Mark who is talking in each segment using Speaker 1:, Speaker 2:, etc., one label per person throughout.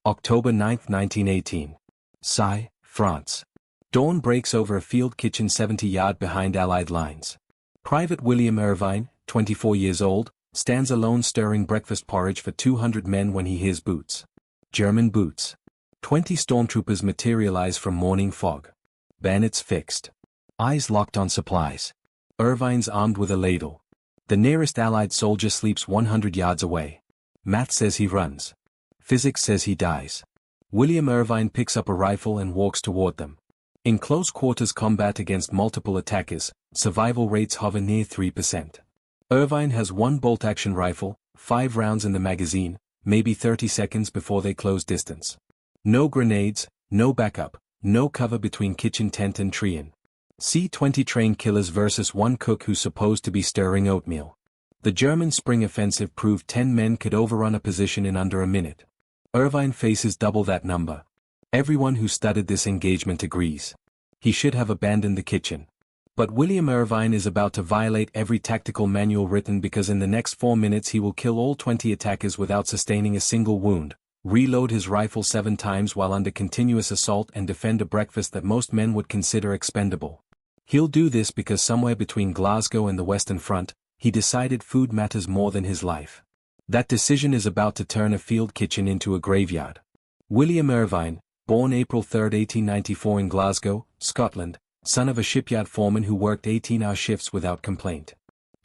Speaker 1: October 9, 1918. Sigh, France. Dawn breaks over a field kitchen 70 yards behind Allied lines. Private William Irvine, 24 years old, stands alone stirring breakfast porridge for 200 men when he hears boots. German boots. 20 stormtroopers materialize from morning fog. Bayonets fixed. Eyes locked on supplies. Irvine's armed with a ladle. The nearest Allied soldier sleeps 100 yards away. Math says he runs. Physics says he dies. William Irvine picks up a rifle and walks toward them. In close quarters combat against multiple attackers, survival rates hover near 3%. Irvine has one bolt-action rifle, 5 rounds in the magazine, maybe 30 seconds before they close distance. No grenades, no backup, no cover between kitchen tent and tree-in. C-20 train killers versus one cook who's supposed to be stirring oatmeal. The German spring offensive proved 10 men could overrun a position in under a minute. Irvine faces double that number. Everyone who studied this engagement agrees. He should have abandoned the kitchen. But William Irvine is about to violate every tactical manual written because in the next 4 minutes he will kill all 20 attackers without sustaining a single wound, reload his rifle 7 times while under continuous assault and defend a breakfast that most men would consider expendable. He'll do this because somewhere between Glasgow and the Western Front, he decided food matters more than his life. That decision is about to turn a field kitchen into a graveyard. William Irvine, born April 3, 1894 in Glasgow, Scotland, son of a shipyard foreman who worked 18-hour shifts without complaint.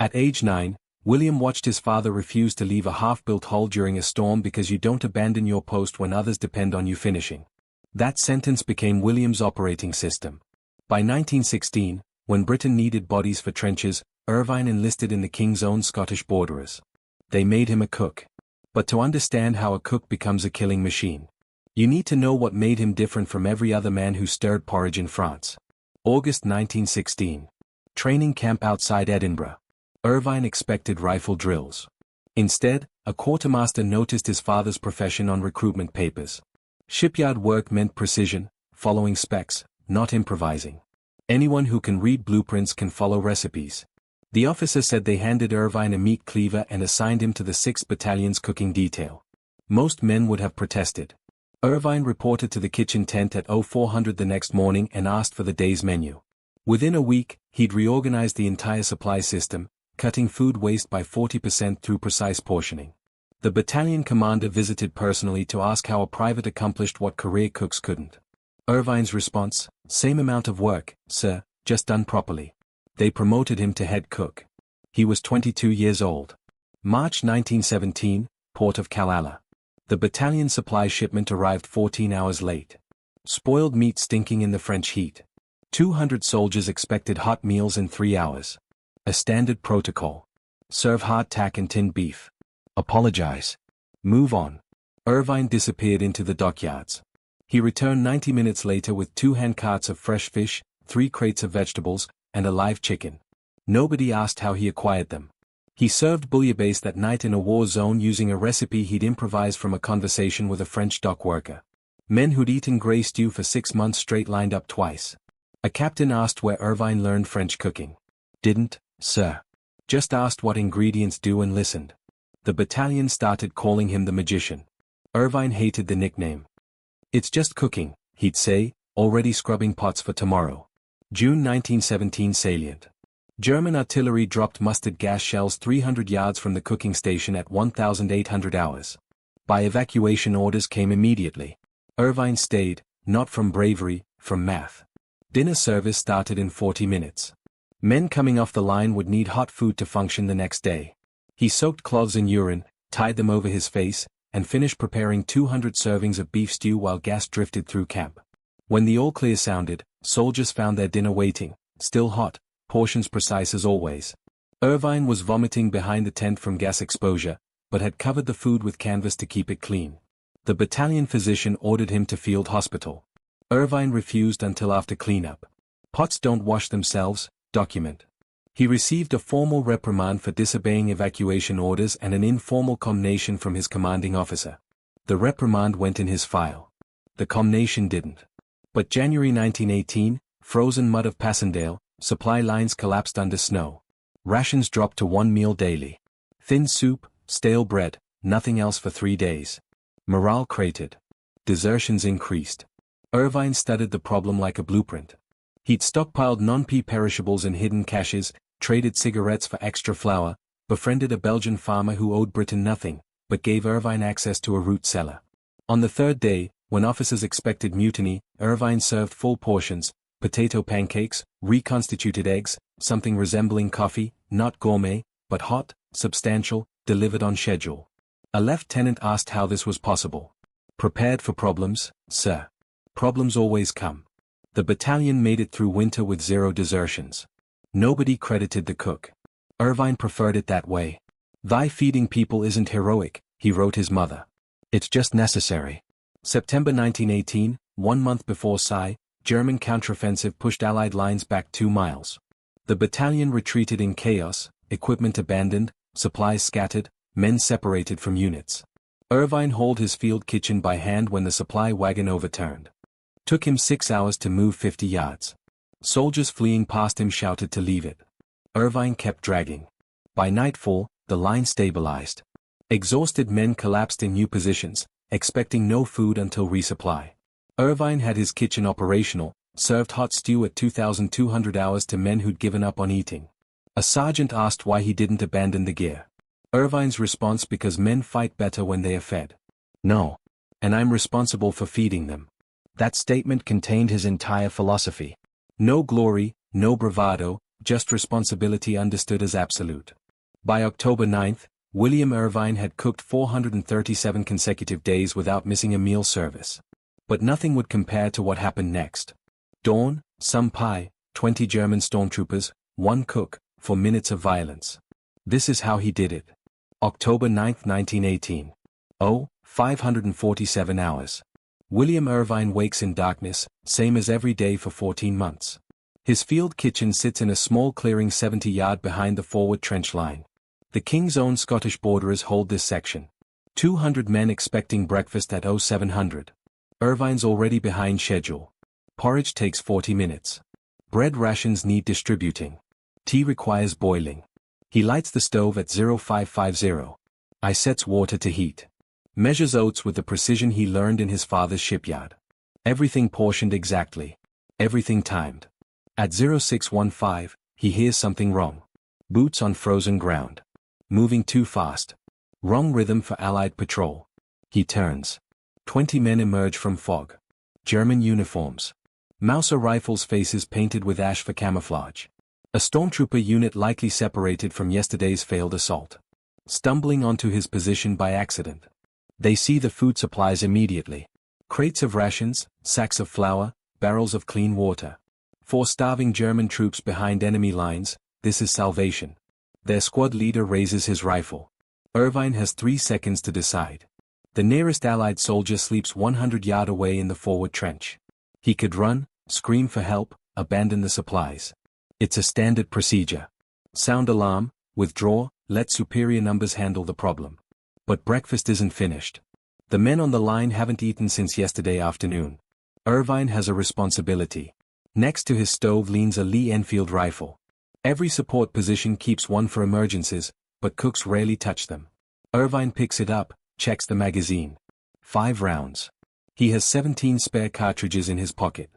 Speaker 1: At age 9, William watched his father refuse to leave a half-built hull during a storm because you don't abandon your post when others depend on you finishing. That sentence became William's operating system. By 1916, when Britain needed bodies for trenches, Irvine enlisted in the King's Own Scottish Borderers. They made him a cook. But to understand how a cook becomes a killing machine, you need to know what made him different from every other man who stirred porridge in France. August 1916. Training camp outside Edinburgh. Irvine expected rifle drills. Instead, a quartermaster noticed his father's profession on recruitment papers. Shipyard work meant precision, following specs, not improvising. Anyone who can read blueprints can follow recipes. The officer said they handed Irvine a meat cleaver and assigned him to the 6th Battalion's cooking detail. Most men would have protested. Irvine reported to the kitchen tent at 0400 the next morning and asked for the day's menu. Within a week, he'd reorganized the entire supply system, cutting food waste by 40% through precise portioning. The battalion commander visited personally to ask how a private accomplished what career cooks couldn't. Irvine's response, "Same amount of work, sir, just done properly." They promoted him to head cook. He was 22 years old. March 1917, Port of Killala. The battalion supply shipment arrived 14 hours late. Spoiled meat stinking in the French heat. 200 soldiers expected hot meals in 3 hours. A standard protocol. Serve hardtack and tinned beef. Apologize. Move on. Irvine disappeared into the dockyards. He returned 90 minutes later with 2 handcarts of fresh fish, 3 crates of vegetables, and a live chicken. Nobody asked how he acquired them. He served bouillabaisse that night in a war zone using a recipe he'd improvised from a conversation with a French dock worker. Men who'd eaten grey stew for 6 months straight lined up twice. A captain asked where Irvine learned French cooking. Didn't, sir. Just asked what ingredients do and listened. The battalion started calling him the magician. Irvine hated the nickname. "It's just cooking," he'd say, already scrubbing pots for tomorrow. June 1917 salient. German artillery dropped mustard gas shells 300 yards from the cooking station at 1,800 hours. By evacuation orders came immediately. Irvine stayed, not from bravery, from math. Dinner service started in 40 minutes. Men coming off the line would need hot food to function the next day. He soaked cloths in urine, tied them over his face, and finished preparing 200 servings of beef stew while gas drifted through camp. When the all clear sounded, soldiers found their dinner waiting, still hot, portions precise as always. Irvine was vomiting behind the tent from gas exposure, but had covered the food with canvas to keep it clean. The battalion physician ordered him to field hospital. Irvine refused until after cleanup. Pots don't wash themselves, document. He received a formal reprimand for disobeying evacuation orders and an informal commendation from his commanding officer. The reprimand went in his file. The commendation didn't. But January 1918, frozen mud of Passendale, supply lines collapsed under snow. Rations dropped to 1 meal daily. Thin soup, stale bread, nothing else for 3 days. Morale cratered. Desertions increased. Irvine studied the problem like a blueprint. He'd stockpiled non-perishables in hidden caches, traded cigarettes for extra flour, befriended a Belgian farmer who owed Britain nothing, but gave Irvine access to a root cellar. On the third day, when officers expected mutiny, Irvine served full portions, potato pancakes, reconstituted eggs, something resembling coffee, not gourmet, but hot, substantial, delivered on schedule. A lieutenant asked how this was possible. Prepared for problems, sir. Problems always come. The battalion made it through winter with 0 desertions. Nobody credited the cook. Irvine preferred it that way. Thy feeding people isn't heroic, he wrote his mother. It's just necessary. September 1918, 1 month before Sigh, German counteroffensive pushed Allied lines back 2 miles. The battalion retreated in chaos, equipment abandoned, supplies scattered, men separated from units. Irvine hauled his field kitchen by hand when the supply wagon overturned. Took him 6 hours to move 50 yards. Soldiers fleeing past him shouted to leave it. Irvine kept dragging. By nightfall, the line stabilized. Exhausted men collapsed in new positions, expecting no food until resupply. Irvine had his kitchen operational, served hot stew at 2,200 hours to men who'd given up on eating. A sergeant asked why he didn't abandon the gear. Irvine's response: because men fight better when they are fed. No. And I'm responsible for feeding them. That statement contained his entire philosophy. No glory, no bravado, just responsibility understood as absolute. By October 9th, William Irvine had cooked 437 consecutive days without missing a meal service. But nothing would compare to what happened next. Dawn, some pie, 20 German stormtroopers, 1 cook, 4 minutes of violence. This is how he did it. October 9, 1918. 547 hours. William Irvine wakes in darkness, same as every day for 14 months. His field kitchen sits in a small clearing 70 yards behind the forward trench line. The King's Own Scottish borderers hold this section. 200 men expecting breakfast at 0700. Irvine's already behind schedule. Porridge takes 40 minutes. Bread rations need distributing. Tea requires boiling. He lights the stove at 0550. I sets water to heat. Measures oats with the precision he learned in his father's shipyard. Everything portioned exactly. Everything timed. At 0615, he hears something wrong. Boots on frozen ground. Moving too fast. Wrong rhythm for Allied patrol. He turns. 20 men emerge from fog. German uniforms. Mauser rifles, faces painted with ash for camouflage. A stormtrooper unit likely separated from yesterday's failed assault. Stumbling onto his position by accident. They see the food supplies immediately. Crates of rations, sacks of flour, barrels of clean water. 4 starving German troops behind enemy lines, this is salvation. Their squad leader raises his rifle. Irvine has 3 seconds to decide. The nearest Allied soldier sleeps 100 yards away in the forward trench. He could run, scream for help, abandon the supplies. It's a standard procedure. Sound alarm, withdraw, let superior numbers handle the problem. But breakfast isn't finished. The men on the line haven't eaten since yesterday afternoon. Irvine has a responsibility. Next to his stove leans a Lee Enfield rifle. Every support position keeps one for emergencies, but cooks rarely touch them. Irvine picks it up, checks the magazine. 5 rounds. He has 17 spare cartridges in his pocket.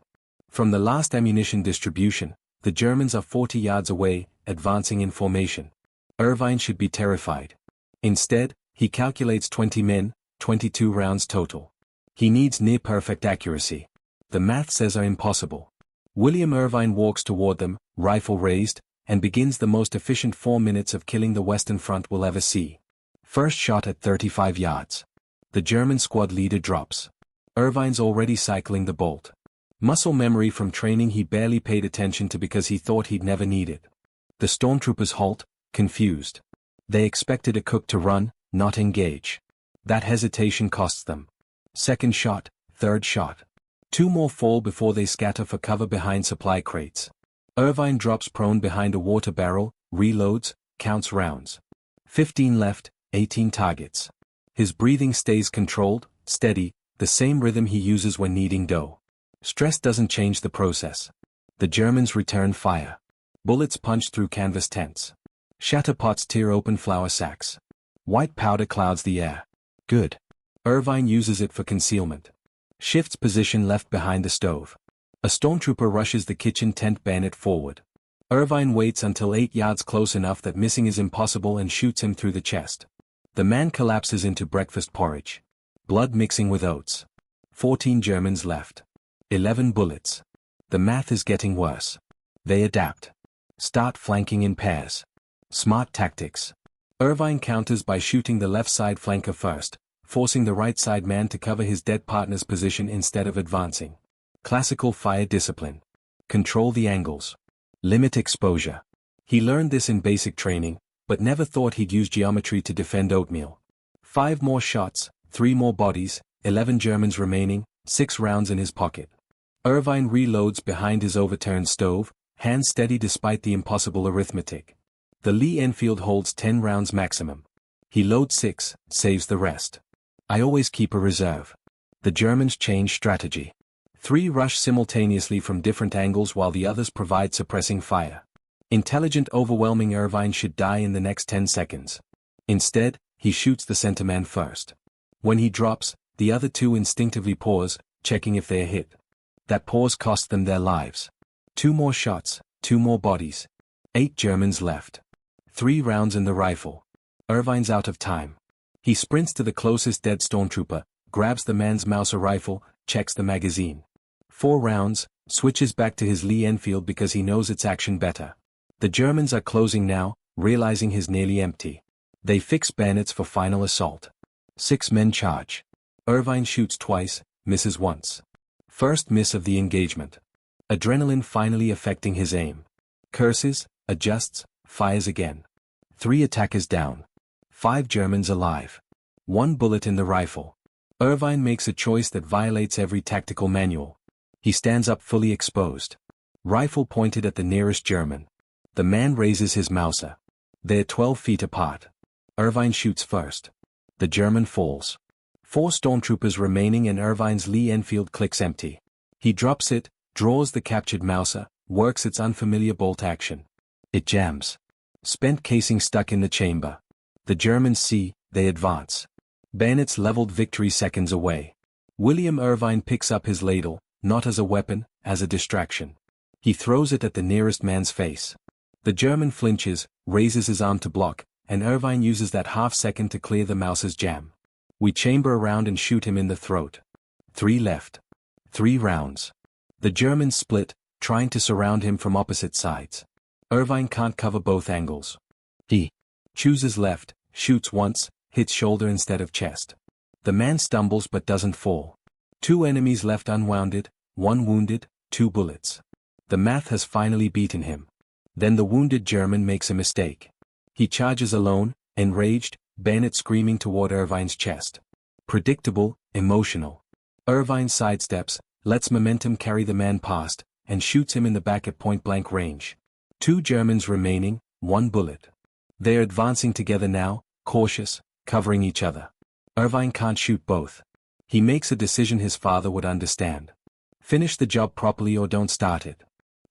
Speaker 1: From the last ammunition distribution, the Germans are 40 yards away, advancing in formation. Irvine should be terrified. Instead, he calculates 20 men, 22 rounds total. He needs near-perfect accuracy. The math says are impossible. William Irvine walks toward them, rifle raised, and begins the most efficient 4 minutes of killing the Western Front will ever see. First shot at 35 yards. The German squad leader drops. Irvine's already cycling the bolt. Muscle memory from training he barely paid attention to because he thought he'd never need it. The stormtroopers halt, confused. They expected a cook to run, not engage. That hesitation costs them. Second shot, third shot. 2 more fall before they scatter for cover behind supply crates. Irvine drops prone behind a water barrel, reloads, counts rounds. 15 left, 18 targets. His breathing stays controlled, steady, the same rhythm he uses when kneading dough. Stress doesn't change the process. The Germans return fire. Bullets punch through canvas tents. Shatter pots tear open flour sacks. White powder clouds the air. Good. Irvine uses it for concealment. Shifts position left behind the stove. A stormtrooper rushes the kitchen tent bayonet forward. Irvine waits until 8 yards close enough that missing is impossible and shoots him through the chest. The man collapses into breakfast porridge. Blood mixing with oats. 14 Germans left. 11 bullets. The math is getting worse. They adapt. Start flanking in pairs. Smart tactics. Irvine counters by shooting the left side flanker first, forcing the right side man to cover his dead partner's position instead of advancing. Classical fire discipline. Control the angles. Limit exposure. He learned this in basic training, but never thought he'd use geometry to defend oatmeal. 5 more shots, 3 more bodies, 11 Germans remaining, 6 rounds in his pocket. Irvine reloads behind his overturned stove, hands steady despite the impossible arithmetic. The Lee Enfield holds 10 rounds maximum. He loads 6, saves the rest. I always keep a reserve. The Germans change strategy. 3 rush simultaneously from different angles while the others provide suppressing fire. Intelligent overwhelming Irvine should die in the next 10 seconds. Instead, he shoots the center man first. When he drops, the other 2 instinctively pause, checking if they are hit. That pause cost them their lives. 2 more shots, 2 more bodies. 8 Germans left. 3 rounds in the rifle. Irvine's out of time. He sprints to the closest dead stormtrooper, grabs the man's Mauser rifle, checks the magazine. 4 rounds, switches back to his Lee Enfield because he knows its action better. The Germans are closing now, realizing he's nearly empty. They fix bayonets for final assault. 6 men charge. Irvine shoots twice, misses once. First miss of the engagement. Adrenaline finally affecting his aim. Curses, adjusts, fires again. 3 attackers down. 5 Germans alive. 1 bullet in the rifle. Irvine makes a choice that violates every tactical manual. He stands up fully exposed. Rifle pointed at the nearest German. The man raises his Mauser. They're 12 feet apart. Irvine shoots first. The German falls. 4 stormtroopers remaining and Irvine's Lee Enfield clicks empty. He drops it, draws the captured Mauser, works its unfamiliar bolt action. It jams. Spent casing stuck in the chamber. The Germans see, they advance. Bayonets leveled, victory seconds away. William Irvine picks up his ladle, not as a weapon, as a distraction. He throws it at the nearest man's face. The German flinches, raises his arm to block, and Irvine uses that half-second to clear the Mauser's jam. We chamber around and shoot him in the throat. 3 left. 3 rounds. The Germans split, trying to surround him from opposite sides. Irvine can't cover both angles. He chooses left, shoots once, hits shoulder instead of chest. The man stumbles but doesn't fall. 2 enemies left unwounded, 1 wounded, 2 bullets. The math has finally beaten him. Then the wounded German makes a mistake. He charges alone, enraged, bayonet screaming toward Irvine's chest. Predictable, emotional. Irvine sidesteps, lets momentum carry the man past, and shoots him in the back at point-blank range. 2 Germans remaining, 1 bullet. They're advancing together now, cautious, covering each other. Irvine can't shoot both. He makes a decision his father would understand. Finish the job properly or don't start it.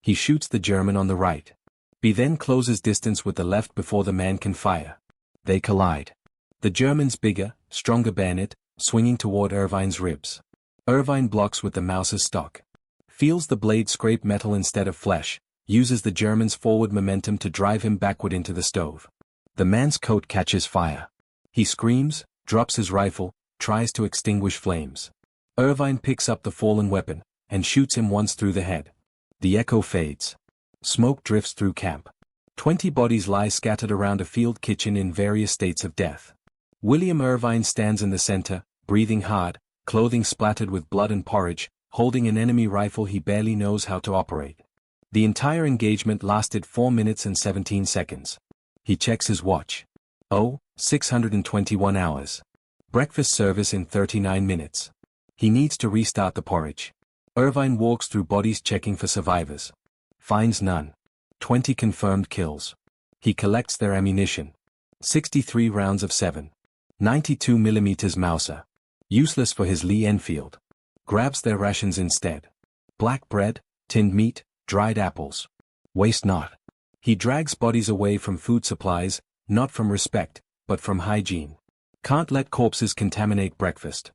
Speaker 1: He shoots the German on the right. He then closes distance with the left before the man can fire. They collide. The German's bigger, stronger bayonet, swinging toward Irvine's ribs. Irvine blocks with the Mauser's stock. Feels the blade scrape metal instead of flesh, uses the German's forward momentum to drive him backward into the stove. The man's coat catches fire. He screams, drops his rifle, tries to extinguish flames. Irvine picks up the fallen weapon, and shoots him once through the head. The echo fades. Smoke drifts through camp. 20 bodies lie scattered around a field kitchen in various states of death. William Irvine stands in the center, breathing hard, clothing splattered with blood and porridge, holding an enemy rifle he barely knows how to operate. The entire engagement lasted 4 minutes and 17 seconds. He checks his watch. 621 hours. Breakfast service in 39 minutes. He needs to restart the porridge. Irvine walks through bodies checking for survivors. Finds none. 20 confirmed kills. He collects their ammunition. 63 rounds of 7.92mm Mauser. Useless for his Lee Enfield. Grabs their rations instead. Black bread, tinned meat, dried apples. Waste not. He drags bodies away from food supplies, not from respect, but from hygiene. Can't let corpses contaminate breakfast.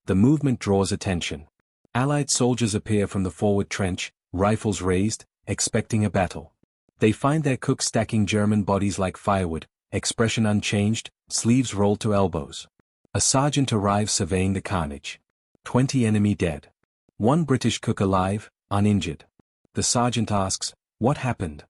Speaker 1: The movement draws attention. Allied soldiers appear from the forward trench, rifles raised, expecting a battle. They find their cook stacking German bodies like firewood, expression unchanged, sleeves rolled to elbows. A sergeant arrives surveying the carnage. 20 enemy dead. 1 British cook alive, uninjured. The sergeant asks, "What happened?"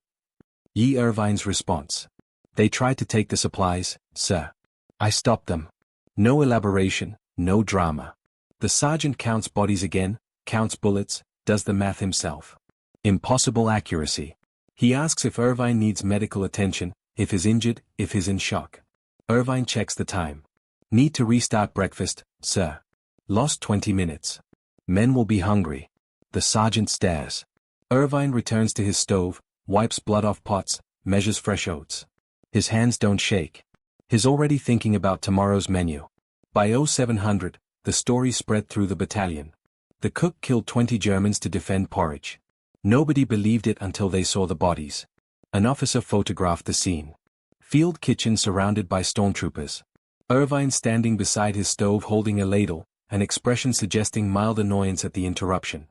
Speaker 1: Ye Irvine's response: "They tried to take the supplies, sir. I stopped them." No elaboration, no drama. The sergeant counts bodies again, counts bullets, does the math himself. Impossible accuracy. He asks if Irvine needs medical attention, if he's injured, if he's in shock. Irvine checks the time. "Need to restart breakfast, sir. Lost 20 minutes. Men will be hungry." The sergeant stares. Irvine returns to his stove, wipes blood off pots, measures fresh oats. His hands don't shake. He's already thinking about tomorrow's menu. By 0700, the story spread through the battalion. The cook killed 20 Germans to defend porridge. Nobody believed it until they saw the bodies. An officer photographed the scene. Field kitchen surrounded by stormtroopers. Irvine standing beside his stove holding a ladle, an expression suggesting mild annoyance at the interruption.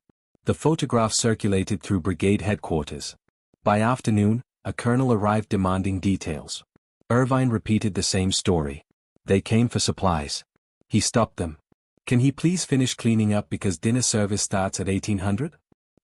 Speaker 1: The photograph circulated through brigade headquarters. By afternoon, a colonel arrived demanding details. Irvine repeated the same story. They came for supplies. He stopped them. "Can he please finish cleaning up because dinner service starts at 1800?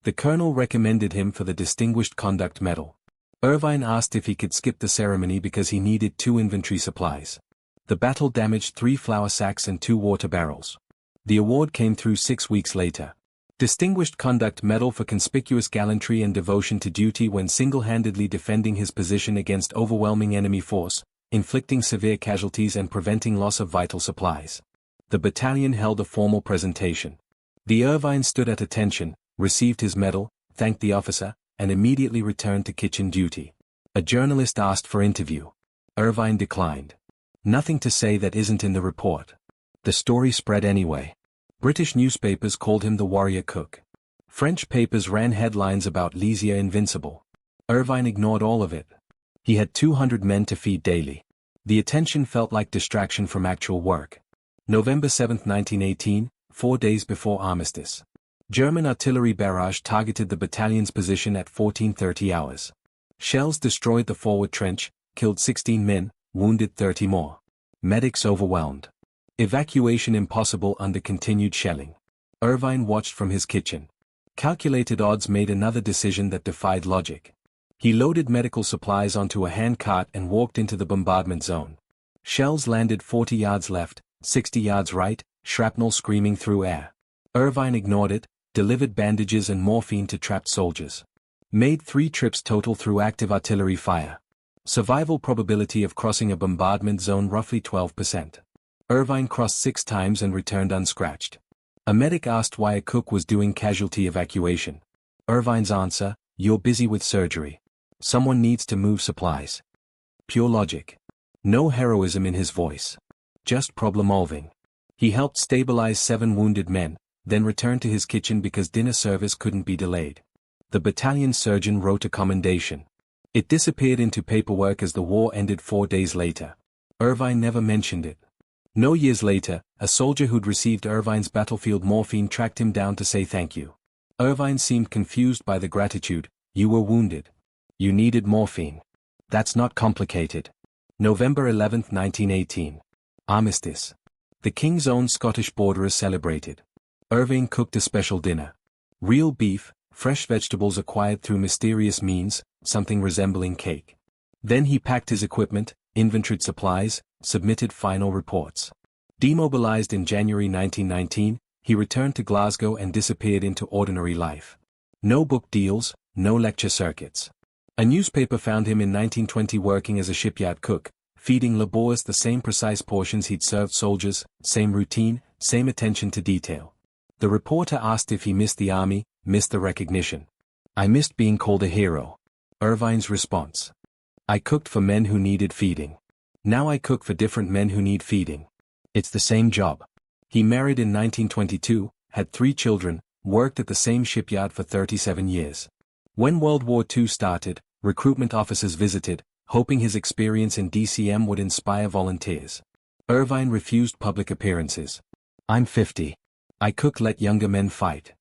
Speaker 1: The colonel recommended him for the Distinguished Conduct Medal. Irvine asked if he could skip the ceremony because he needed 2 infantry supplies. The battle damaged 3 flour sacks and 2 water barrels. The award came through 6 weeks later. Distinguished Conduct Medal for conspicuous gallantry and devotion to duty when single-handedly defending his position against overwhelming enemy force, inflicting severe casualties and preventing loss of vital supplies." The battalion held a formal presentation. The Irvine stood at attention, received his medal, thanked the officer, and immediately returned to kitchen duty. A journalist asked for interview. Irvine declined. "Nothing to say that isn't in the report." The story spread anyway. British newspapers called him the warrior cook. French papers ran headlines about Lysia Invincible. Irvine ignored all of it. He had 200 men to feed daily. The attention felt like distraction from actual work. November 7, 1918, 4 days before armistice. German artillery barrage targeted the battalion's position at 14:30 hours. Shells destroyed the forward trench, killed 16 men, wounded 30 more. Medics overwhelmed. Evacuation impossible under continued shelling. Irvine watched from his kitchen. Calculated odds made another decision that defied logic. He loaded medical supplies onto a hand cart and walked into the bombardment zone. Shells landed 40 yards left, 60 yards right, shrapnel screaming through air. Irvine ignored it, delivered bandages and morphine to trapped soldiers. Made 3 trips total through active artillery fire. Survival probability of crossing a bombardment zone roughly 12%. Irvine crossed 6 times and returned unscratched. A medic asked why a cook was doing casualty evacuation. Irvine's answer: "You're busy with surgery. Someone needs to move supplies." Pure logic. No heroism in his voice. Just problem-solving. He helped stabilize 7 wounded men, then returned to his kitchen because dinner service couldn't be delayed. The battalion surgeon wrote a commendation. It disappeared into paperwork as the war ended 4 days later. Irvine never mentioned it. No years later, a soldier who'd received Irvine's battlefield morphine tracked him down to say thank you. Irvine seemed confused by the gratitude. "You were wounded. You needed morphine. That's not complicated." November 11, 1918. Armistice. The King's Own Scottish borderers celebrated. Irvine cooked a special dinner. Real beef, fresh vegetables acquired through mysterious means, something resembling cake. Then he packed his equipment, inventoried supplies, submitted final reports. Demobilized in January 1919, he returned to Glasgow and disappeared into ordinary life. No book deals, no lecture circuits. A newspaper found him in 1920 working as a shipyard cook, feeding laborers the same precise portions he'd served soldiers, same routine, same attention to detail. The reporter asked if he missed the army, missed the recognition. "I missed being called a hero." Irvine's response: "I cooked for men who needed feeding. Now I cook for different men who need feeding. It's the same job." He married in 1922, had 3 children, worked at the same shipyard for 37 years. When World War II started, recruitment officers visited, hoping his experience in DCM would inspire volunteers. Irvine refused public appearances. "I'm 50. I cook, let younger men fight."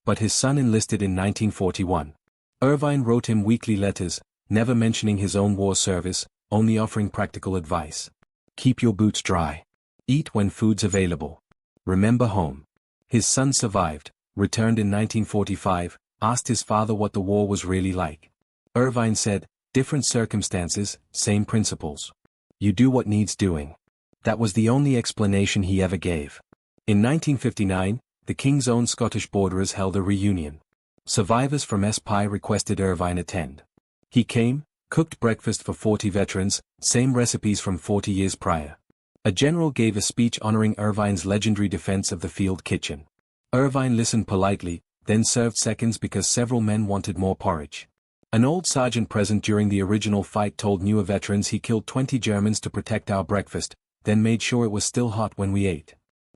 Speaker 1: But his son enlisted in 1941. Irvine wrote him weekly letters, never mentioning his own war service, only offering practical advice. Keep your boots dry. Eat when food's available. Remember home. His son survived, returned in 1945, asked his father what the war was really like. Irvine said, different circumstances, same principles. You do what needs doing. That was the only explanation he ever gave. In 1959, the King's Own Scottish Borderers held a reunion. Survivors from SPI requested Irvine attend. He came, cooked breakfast for 40 veterans, same recipes from 40 years prior. A general gave a speech honoring Irvine's legendary defense of the field kitchen. Irvine listened politely, then served seconds because several men wanted more porridge. An old sergeant present during the original fight told newer veterans he killed 20 Germans to protect our breakfast, then made sure it was still hot when we ate.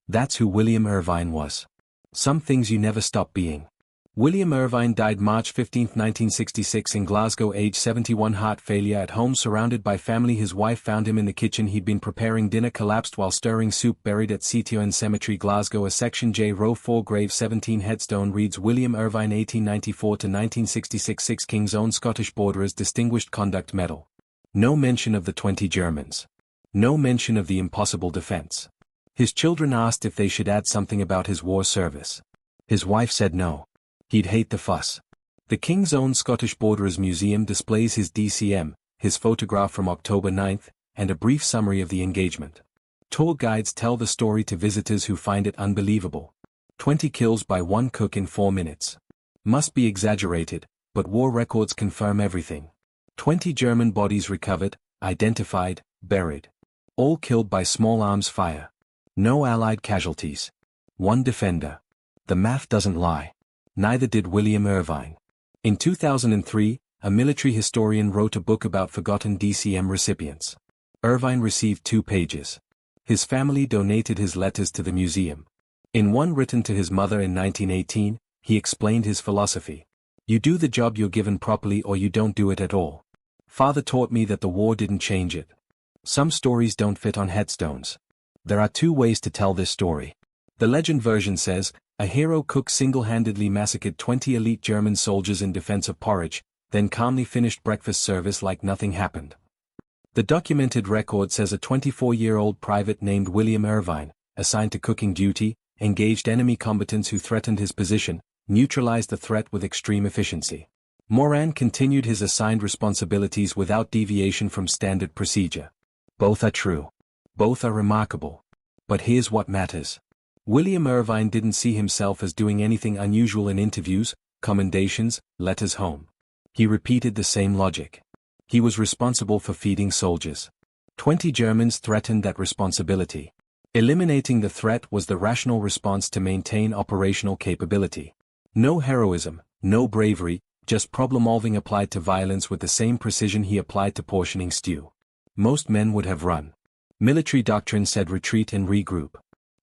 Speaker 1: That's who William Irvine was. Some things you never stop being. William Irvine died March 15, 1966 in Glasgow, age 71, heart failure at home surrounded by family. His wife found him in the kitchen. He'd been preparing dinner, collapsed while stirring soup, buried at Seathorne Cemetery, Glasgow. A section J row 4 grave 17 headstone reads William Irvine 1894–1966 6 King's Own Scottish Borderers Distinguished Conduct Medal. No mention of the 20 Germans. No mention of the impossible defense. His children asked if they should add something about his war service. His wife said no. He'd hate the fuss. The King's Own Scottish Borderers Museum displays his DCM, his photograph from October 9, and a brief summary of the engagement. Tour guides tell the story to visitors who find it unbelievable. 20 kills by one cook in 4 minutes. Must be exaggerated, but war records confirm everything. 20 German bodies recovered, identified, buried. All killed by small arms fire. No Allied casualties. One defender. The math doesn't lie. Neither did William Irvine. In 2003, a military historian wrote a book about forgotten DCM recipients. Irvine received 2 pages. His family donated his letters to the museum. In one written to his mother in 1918, he explained his philosophy. You do the job you're given properly or you don't do it at all. Father taught me that the war didn't change it. Some stories don't fit on headstones. There are 2 ways to tell this story. The legend version says, a hero cook single-handedly massacred 20 elite German soldiers in defense of porridge, then calmly finished breakfast service like nothing happened. The documented record says a 24-year-old private named William Irvine, assigned to cooking duty, engaged enemy combatants who threatened his position, neutralized the threat with extreme efficiency. Moran continued his assigned responsibilities without deviation from standard procedure. Both are true. Both are remarkable. But here's what matters. William Irvine didn't see himself as doing anything unusual in interviews, commendations, letters home. He repeated the same logic. He was responsible for feeding soldiers. 20 Germans threatened that responsibility. Eliminating the threat was the rational response to maintain operational capability. No heroism, no bravery, just problem-solving applied to violence with the same precision he applied to portioning stew. Most men would have run. Military doctrine said retreat and regroup.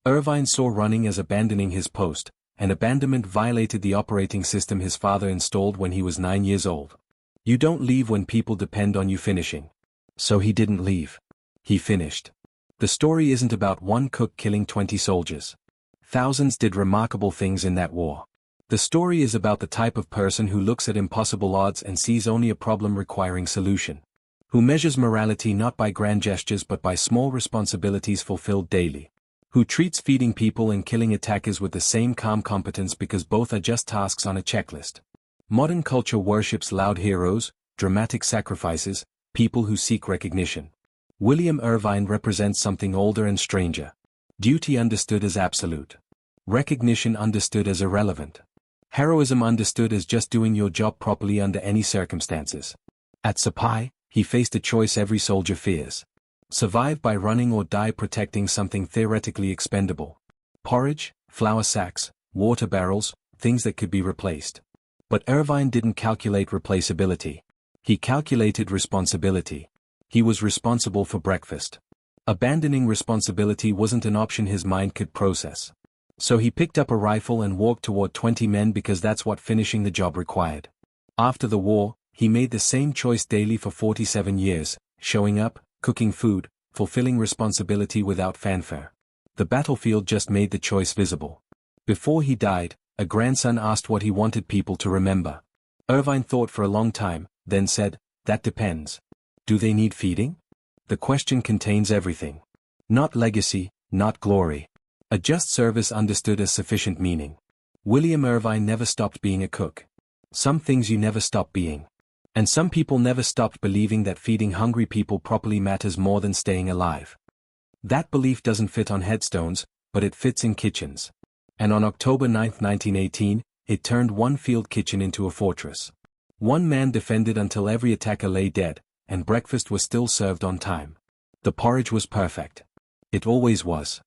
Speaker 1: Irvine saw running as abandoning his post, and abandonment violated the operating system his father installed when he was 9 years old. You don't leave when people depend on you finishing. So he didn't leave. He finished. The story isn't about one cook killing 20 soldiers. Thousands did remarkable things in that war. The story is about the type of person who looks at impossible odds and sees only a problem requiring solution. Who measures morality not by grand gestures but by small responsibilities fulfilled daily. Who treats feeding people and killing attackers with the same calm competence because both are just tasks on a checklist. Modern culture worships loud heroes, dramatic sacrifices, people who seek recognition. William Irvine represents something older and stranger. Duty understood as absolute. Recognition understood as irrelevant. Heroism understood as just doing your job properly under any circumstances. At SPI, he faced a choice every soldier fears. Survive by running or die protecting something theoretically expendable. Porridge, flour sacks, water barrels, things that could be replaced. But Irvine didn't calculate replaceability. He calculated responsibility. He was responsible for breakfast. Abandoning responsibility wasn't an option his mind could process. So he picked up a rifle and walked toward 20 men because that's what finishing the job required. After the war, he made the same choice daily for 47 years, showing up, cooking food, fulfilling responsibility without fanfare. The battlefield just made the choice visible. Before he died, A grandson asked what he wanted people to remember. Irvine thought for a long time, then said, "That depends. Do they need feeding?" The question contains everything. Not legacy, not glory. A just service understood as sufficient meaning. William Irvine never stopped being a cook. Some things you never stop being. And some people never stopped believing that feeding hungry people properly matters more than staying alive. That belief doesn't fit on headstones, but it fits in kitchens. And on October 9, 1918, it turned one field kitchen into a fortress. One man defended until every attacker lay dead, and breakfast was still served on time. The porridge was perfect. It always was.